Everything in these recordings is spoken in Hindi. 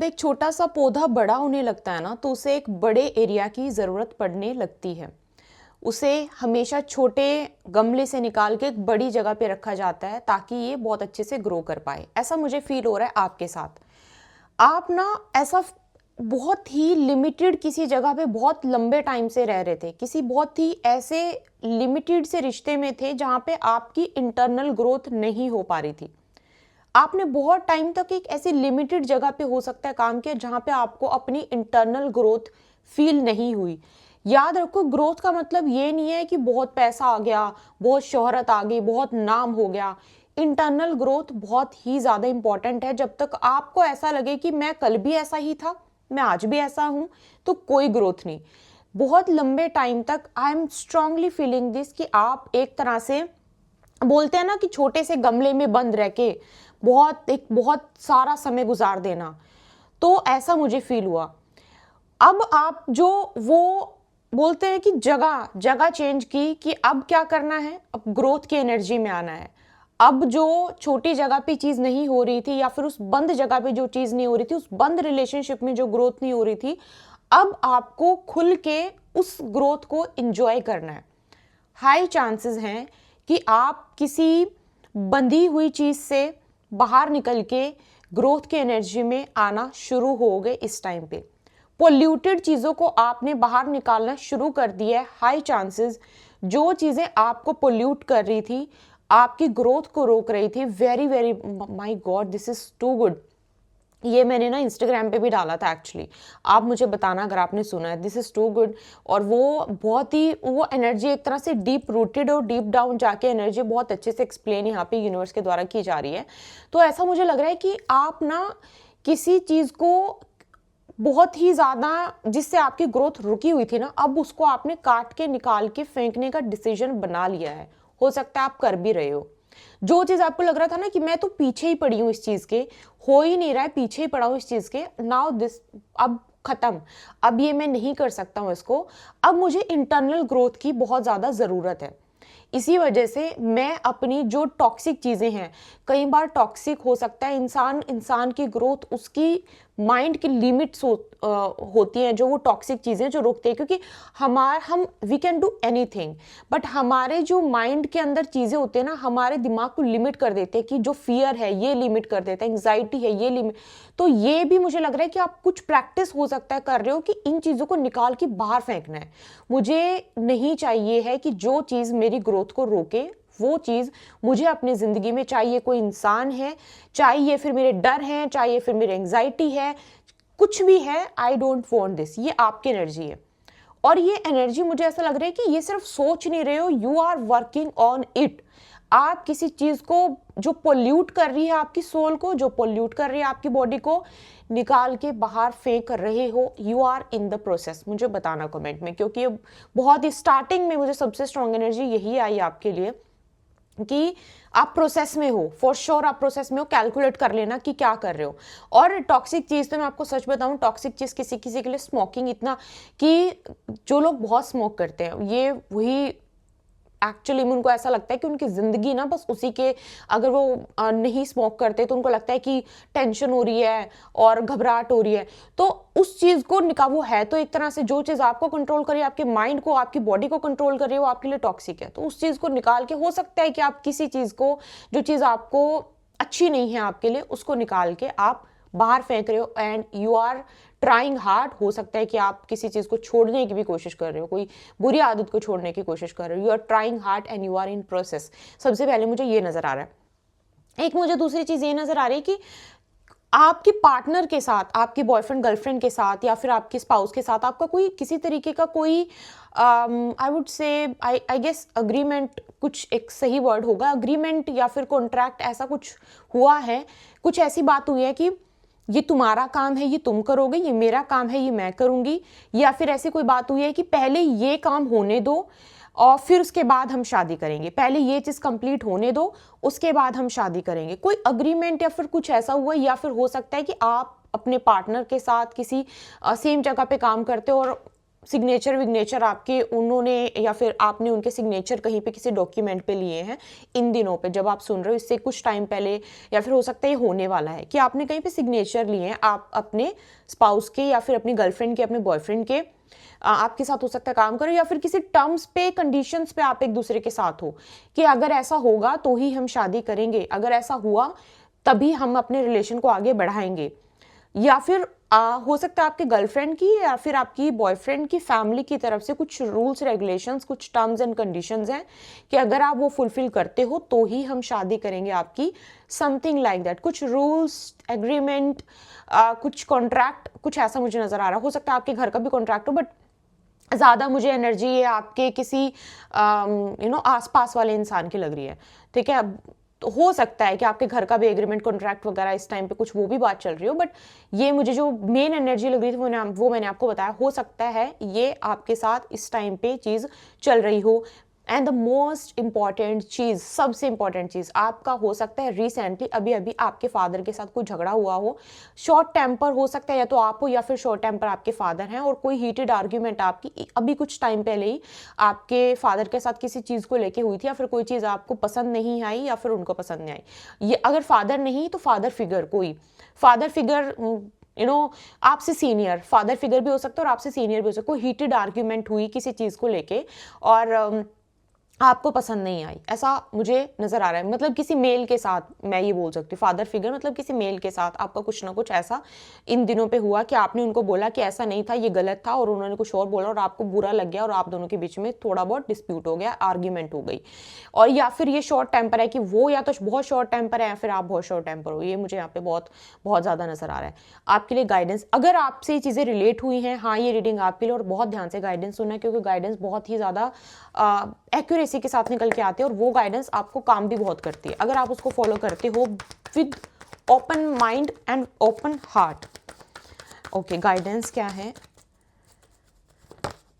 एक छोटा सा पौधा बड़ा होने लगता है ना, तो उसे एक बड़े एरिया की ज़रूरत पड़ने लगती है। उसे हमेशा छोटे गमले से निकाल के एक बड़ी जगह पे रखा जाता है ताकि ये बहुत अच्छे से ग्रो कर पाए। ऐसा मुझे फील हो रहा है आपके साथ। आप ना ऐसा बहुत ही लिमिटेड किसी जगह पे बहुत लंबे टाइम से रह रहे थे, किसी बहुत ही ऐसे लिमिटेड से रिश्ते में थे जहाँ पे आपकी इंटरनल ग्रोथ नहीं हो पा रही थी। आपने बहुत टाइम तक एक ऐसी लिमिटेड जगह पे हो सकता है काम किया जहां पे आपको अपनी इंटरनल ग्रोथ फील नहीं हुई। याद रखो, ग्रोथ का मतलब ये नहीं है कि बहुत पैसा आ गया, बहुत शोहरत आ गई, बहुत नाम हो गया। इंटरनल ग्रोथ बहुत ही ज्यादा इंपॉर्टेंट है। जब तक आपको ऐसा लगे कि मैं कल भी ऐसा ही था, मैं आज भी ऐसा हूं, तो कोई ग्रोथ नहीं। बहुत लंबे टाइम तक I am strongly feeling this कि आप एक तरह से बोलते हैं ना कि छोटे से गमले में बंद रह के बहुत सारा समय गुजार देना, तो ऐसा मुझे फील हुआ। अब आप जो वो बोलते हैं कि जगह जगह चेंज की कि अब क्या करना है, अब ग्रोथ की एनर्जी में आना है। अब जो छोटी जगह पे चीज नहीं हो रही थी, या फिर उस बंद जगह पे जो चीज नहीं हो रही थी, उस बंद रिलेशनशिप में जो ग्रोथ नहीं हो रही थी, अब आपको खुल के उस ग्रोथ को एंजॉय करना है। हाई चांसेस हैं कि आप किसी बंधी हुई चीज से बाहर निकल के ग्रोथ की एनर्जी में आना शुरू हो गए। इस टाइम पे पोल्यूटेड चीजों को आपने बाहर निकालना शुरू कर दिया है। हाई चांसेस जो चीजें आपको पोल्यूट कर रही थी, आपकी ग्रोथ को रोक रही थी, very very my god, this is too good. ये मैंने ना इंस्टाग्राम पे भी डाला था एक्चुअली, आप मुझे बताना अगर आपने सुना है। This is too good. और वो बहुत ही वो एनर्जी एक तरह से डीप रूटेड और डीप डाउन जाके एनर्जी बहुत अच्छे से एक्सप्लेन यहाँ पे यूनिवर्स के द्वारा की जा रही है। तो ऐसा मुझे लग रहा है कि आप ना किसी चीज को बहुत ही ज्यादा, जिससे आपकी ग्रोथ रुकी हुई थी ना, अब उसको आपने काट के निकाल के फेंकने का डिसीजन बना लिया है। हो सकता है आप कर भी रहे हो। जो चीज आपको लग रहा था ना कि मैं तो पीछे ही पड़ी हूं इस चीज के, हो ही नहीं रहा है, पीछे ही पड़ा हूं इस चीज के, नाउ दिस, अब खत्म, अब ये मैं नहीं कर सकता हूं इसको, अब मुझे इंटरनल ग्रोथ की बहुत ज्यादा जरूरत है। इसी वजह से मैं अपनी जो टॉक्सिक चीजें हैं, कई बार टॉक्सिक हो सकता है इंसान की ग्रोथ, उसकी माइंड की लिमिट्स होती हैं जो वो टॉक्सिक चीजें जो रोकते हैं, क्योंकि हम we can do anything, but हमारे जो माइंड के अंदर चीजें होती है ना, हमारे दिमाग को लिमिट कर देते हैं। कि जो फियर है ये लिमिट कर देता है, एंग्जाइटी है ये लिमिट। तो ये भी मुझे लग रहा है कि आप कुछ प्रैक्टिस हो सकता है कर रहे हो कि इन चीजों को निकाल के बाहर फेंकना है। मुझे नहीं चाहिए है कि जो चीज मेरी ग्रोथ को रोके, वो चीज मुझे अपनी जिंदगी में, चाहिए कोई इंसान है, चाहिए फिर मेरे डर हैं, चाहिए फिर मेरी एंग्जाइटी है, कुछ भी है, आई डोंट वांट दिस। ये आपकी एनर्जी है। और ये एनर्जी मुझे ऐसा लग रहा है कि ये सिर्फ सोच नहीं रहे हो, you are working on it. आप किसी चीज को जो पोल्यूट कर रही है आपकी सोल को, जो पोल्यूट कर रही है आपकी बॉडी को, निकाल के बाहर फेंक रहे हो। You are in the process. मुझे बताना कमेंट में, क्योंकि बहुत ही स्टार्टिंग में मुझे सबसे स्ट्रॉन्ग एनर्जी यही आई आपके लिए कि आप प्रोसेस में हो। फॉर श्योर आप प्रोसेस में हो। कैलकुलेट कर लेना कि क्या कर रहे हो। और टॉक्सिक चीज तो मैं आपको सच बताऊं, टॉक्सिक चीज किसी किसी के लिए स्मोकिंग, इतना कि जो लोग बहुत स्मोक करते हैं, ये वही एक्चुअली में उनको ऐसा लगता है कि उनकी जिंदगी ना बस उसी के, अगर वो नहीं स्मोक करते तो उनको लगता है कि टेंशन हो रही है और घबराहट हो रही है। तो उस चीज को निकाबू है, तो एक तरह से जो चीज आपको कंट्रोल करे, आपके माइंड को, आपकी बॉडी को कंट्रोल करे, वो आपके लिए टॉक्सिक है। तो उस चीज को निकाल के, हो सकता है कि आप किसी चीज को, जो चीज आपको अच्छी नहीं है आपके लिए, उसको निकाल के आप बाहर फेंक रहे हो। And you are trying hard. हो सकता है कि आप किसी चीज को छोड़ने की भी कोशिश कर रहे हो, कोई बुरी आदत को छोड़ने की कोशिश कर रहे हो। You are trying hard and you are in process. सबसे पहले मुझे ये नजर आ रहा है। एक मुझे दूसरी चीज ये नजर आ रही है कि आपके पार्टनर के साथ, आपके बॉयफ्रेंड गर्लफ्रेंड के साथ, या फिर आपके स्पाउस के साथ आपका कोई किसी तरीके का कोई I would say, I guess agreement, कुछ एक सही वर्ड होगा, अग्रीमेंट या फिर कॉन्ट्रैक्ट, ऐसा कुछ हुआ है। कुछ ऐसी बात हुई है कि ये तुम्हारा काम है, ये तुम करोगे, ये मेरा काम है, ये मैं करूंगी। या फिर ऐसी कोई बात हुई है कि पहले ये काम होने दो और फिर उसके बाद हम शादी करेंगे, पहले ये चीज कंप्लीट होने दो, उसके बाद हम शादी करेंगे। कोई अग्रीमेंट या फिर कुछ ऐसा हुआ। या फिर हो सकता है कि आप अपने पार्टनर के साथ किसी सेम जगह पे काम करते हो और सिग्नेचर विग्नेचर आपके उन्होंने या फिर आपने उनके सिग्नेचर कहीं पे किसी डॉक्यूमेंट पे लिए हैं इन दिनों पे जब आप सुन रहे हो, इससे कुछ टाइम पहले या फिर हो सकता है ये होने वाला है कि आपने कहीं पे सिग्नेचर लिए हैं, आप अपने स्पाउस के या फिर अपनी गर्लफ्रेंड के, अपने बॉयफ्रेंड के, आपके साथ हो सकता है काम करो, या फिर किसी टर्म्स पे कंडीशंस पे आप एक दूसरे के साथ हो कि अगर ऐसा होगा तो ही हम शादी करेंगे, अगर ऐसा हुआ तभी हम अपने रिलेशन को आगे बढ़ाएंगे। या फिर हो सकता है आपके गर्लफ्रेंड की या फिर आपकी बॉयफ्रेंड की फैमिली की तरफ से कुछ रूल्स रेगुलेशंस, कुछ टर्म्स एंड कंडीशंस हैं कि अगर आप वो फुलफिल करते हो तो ही हम शादी करेंगे आपकी, समथिंग लाइक दैट, कुछ रूल्स एग्रीमेंट, कुछ कॉन्ट्रैक्ट, कुछ ऐसा मुझे नजर आ रहा है। हो सकता है आपके घर का भी कॉन्ट्रैक्ट हो, बट ज़्यादा मुझे एनर्जी ये आपके किसी आसपास वाले इंसान की लग रही है, ठीक है। तो हो सकता है कि आपके घर का भी एग्रीमेंट कॉन्ट्रैक्ट वगैरह इस टाइम पे कुछ वो भी बात चल रही हो, बट ये मुझे जो मेन एनर्जी लग रही थी वो मैंने आपको बताया। हो सकता है ये आपके साथ इस टाइम पे चीज़ चल रही हो। एंड द मोस्ट इंपॉर्टेंट चीज़, सबसे इंपॉर्टेंट चीज़, आपका हो सकता है रिसेंटली अभी अभी आपके फादर के साथ कोई झगड़ा हुआ हो, शॉर्ट टेम्पर हो सकता है, या तो आप हो या फिर शॉर्ट टेम्पर आपके फादर हैं, और कोई हीटेड आर्ग्यूमेंट आपकी अभी कुछ टाइम पहले ही आपके फादर के साथ किसी चीज़ को लेके हुई थी, या फिर कोई चीज़ आपको पसंद नहीं आई या फिर उनको पसंद नहीं आई। ये अगर फादर नहीं तो फादर फिगर, कोई फादर फिगर आपसे सीनियर, फादर फिगर भी हो सकता है और आपसे सीनियर भी हो सकता है, कोई हीटेड आर्ग्यूमेंट हुई किसी चीज़ को लेके और आपको पसंद नहीं आई, ऐसा मुझे नजर आ रहा है। मतलब किसी मेल के साथ, मैं ये बोल सकती हूँ फादर फिगर, मतलब किसी मेल के साथ आपका कुछ ना कुछ ऐसा इन दिनों पे हुआ कि आपने उनको बोला कि ऐसा नहीं था, ये गलत था, और उन्होंने कुछ और बोला और आपको बुरा लग गया और आप दोनों के बीच में थोड़ा बहुत डिस्प्यूट हो गया, आर्ग्यूमेंट हो गई। और या फिर ये शॉर्ट टेम्पर है कि वो या तो बहुत शॉर्ट टेम्पर है या फिर आप बहुत शॉर्ट टेम्पर हो, ये मुझे यहाँ पे बहुत बहुत ज़्यादा नजर आ रहा है। आपके लिए गाइडेंस, अगर आपसे ये चीज़ें रिलेट हुई हैं, हाँ ये रीडिंग आपके लिए, और बहुत ध्यान से गाइडेंस सुनना है क्योंकि गाइडेंस बहुत ही ज़्यादा एक्यूरेसी के साथ निकल के आती है और वो गाइडेंस आपको काम भी बहुत करती है अगर आप उसको फॉलो करते हो with open mind and open heart. Okay, guidance क्या है?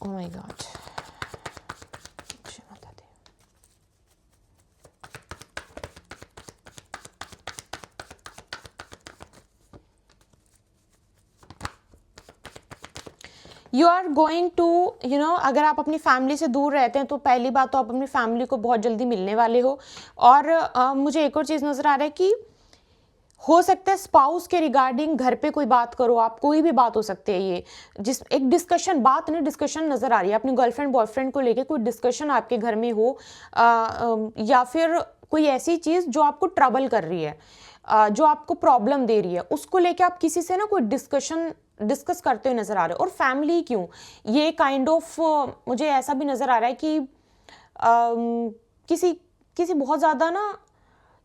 Oh my god, you are going to अगर आप अपनी फैमिली से दूर रहते हैं तो पहली बात तो आप अपनी फैमिली को बहुत जल्दी मिलने वाले हो। और मुझे एक और चीज़ नज़र आ रहा है कि हो सकता है स्पाउस के रिगार्डिंग घर पे कोई बात करो आप, कोई भी बात हो सकती है, ये जिस एक डिस्कशन, बात नहीं डिस्कशन नज़र आ रही है, अपनी गर्लफ्रेंड बॉयफ्रेंड को लेके कोई डिस्कशन आपके घर में हो, या फिर कोई ऐसी चीज़ जो आपको ट्रबल कर रही है, जो आपको प्रॉब्लम दे रही है, उसको लेके आप किसी से ना कोई डिस्कस करते हुए नजर आ रहे हो। और फैमिली क्यों, ये काइंड ऑफ मुझे ऐसा भी नजर आ रहा है कि किसी किसी बहुत ज़्यादा ना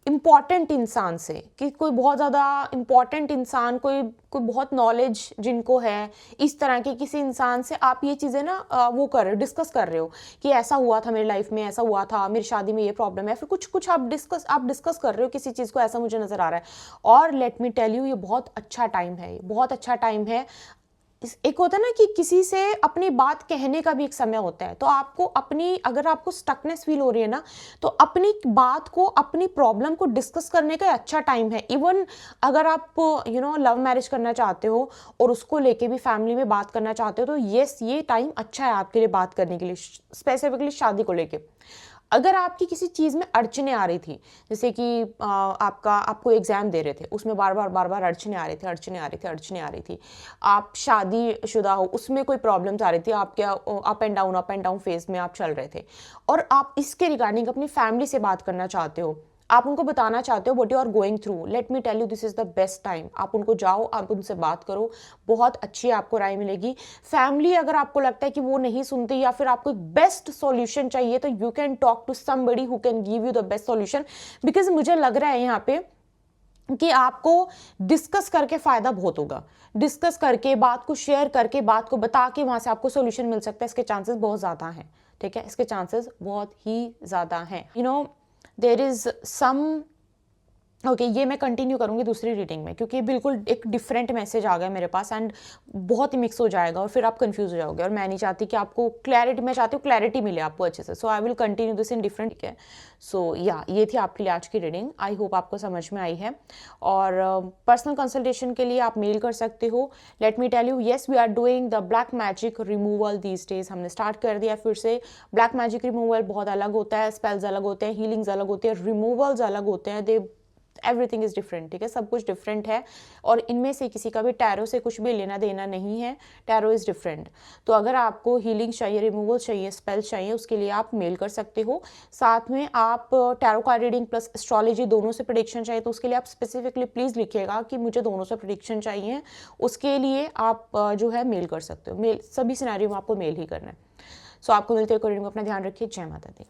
इम्पॉर्टेंट इंसान से, कि कोई बहुत ज़्यादा इम्पॉर्टेंट इंसान, कोई कोई बहुत नॉलेज जिनको है, इस तरह के किसी इंसान से आप ये चीज़ें ना वो कर रहे हो, डिस्कस कर रहे हो कि ऐसा हुआ था मेरी लाइफ में, ऐसा हुआ था मेरी शादी में, ये प्रॉब्लम है, फिर कुछ कुछ आप डिस्कस कर रहे हो किसी चीज़ को, ऐसा मुझे नज़र आ रहा है। और लेट मी टेल यू, ये बहुत अच्छा टाइम है, ये बहुत अच्छा टाइम है। एक होता है ना कि किसी से अपनी बात कहने का भी एक समय होता है, तो आपको अपनी, अगर आपको स्टकनेस फील हो रही है ना, तो अपनी बात को, अपनी प्रॉब्लम को डिस्कस करने का अच्छा टाइम है। इवन अगर आप लव मैरिज करना चाहते हो और उसको लेके भी फैमिली में बात करना चाहते हो, तो यस, ये टाइम अच्छा है आपके लिए बात करने के लिए, स्पेसिफिकली शादी को लेके। अगर आपकी किसी चीज़ में अड़चने आ रही थी, जैसे कि आपको एग्जाम दे रहे थे, उसमें बार बार अड़चने आ रही थी, आप शादीशुदा हो, उसमें कोई प्रॉब्लम्स आ रही थी, आपके अप एंड डाउन फेज में आप चल रहे थे, और आप इसके रिगार्डिंग अपनी फैमिली से बात करना चाहते हो, आप उनको बताना चाहते हो what you are going through, let me tell you, this is the best time. आप उनको जाओ, आप उनसे बात करो, बहुत अच्छी आपको राय मिलेगी। फैमिली अगर आपको लगता है कि वो नहीं सुनती या फिर आपको एक बेस्ट सॉल्यूशन चाहिए, तो you can talk to somebody who can give you the best solution, because मुझे लग रहा है यहाँ पे कि आपको डिस्कस करके फायदा बहुत होगा, डिस्कस करके, बात को शेयर करके, बात को बता के वहां से आपको सॉल्यूशन मिल सकता है। इसके चांसेस बहुत ज्यादा हैं, ठीक है, इसके चांसेस बहुत ही ज्यादा हैं। देर इज सम ओके ये मैं कंटिन्यू करूँगी दूसरी रीडिंग में, क्योंकि बिल्कुल एक डिफरेंट मैसेज आ गया मेरे पास एंड बहुत ही मिक्स हो जाएगा और फिर आप कंफ्यूज हो जाओगे, और मैं नहीं चाहती कि आपको क्लैरिटी, मैं चाहती हूँ क्लैरिटी मिले आपको अच्छे से। So I will continue this in different, ठीक है। सो या ये थी आपके लिए आज की रीडिंग, आई होप आपको समझ में आई है। और पर्सनल कंसल्टेशन के लिए आप मेल कर सकते हो। Let me tell you, yes we are doing the black magic removal these days, हमने स्टार्ट कर दिया फिर से। ब्लैक मैजिक रिमूवल बहुत अलग होता है, स्पेल्स अलग होते हैं, हीलिंग्स अलग होते हैं, रिमूवल्स अलग होते हैं, दे एवरीथिंग इज डिफरेंट, ठीक है, सब कुछ डिफरेंट है। और इनमें से किसी का भी टैरो से कुछ भी लेना देना नहीं है, टैरो इज डिफरेंट। तो अगर आपको हीलिंग चाहिए, रिमूवल चाहिए, स्पेल चाहिए, उसके लिए आप मेल कर सकते हो। साथ में आप tarot card reading plus astrology दोनों से प्रेडिक्शन चाहिए, तो उसके लिए आप स्पेसिफिकली प्लीज लिखिएगा कि मुझे दोनों से प्रेडिक्शन चाहिए। उसके लिए आप जो है मेल कर सकते हो, मेल सभी सिनेरियो में आपको मेल ही करना है। सो आपको मिलते हैं रीडिंग में, अपना ध्यान रखिए, जय माता दी।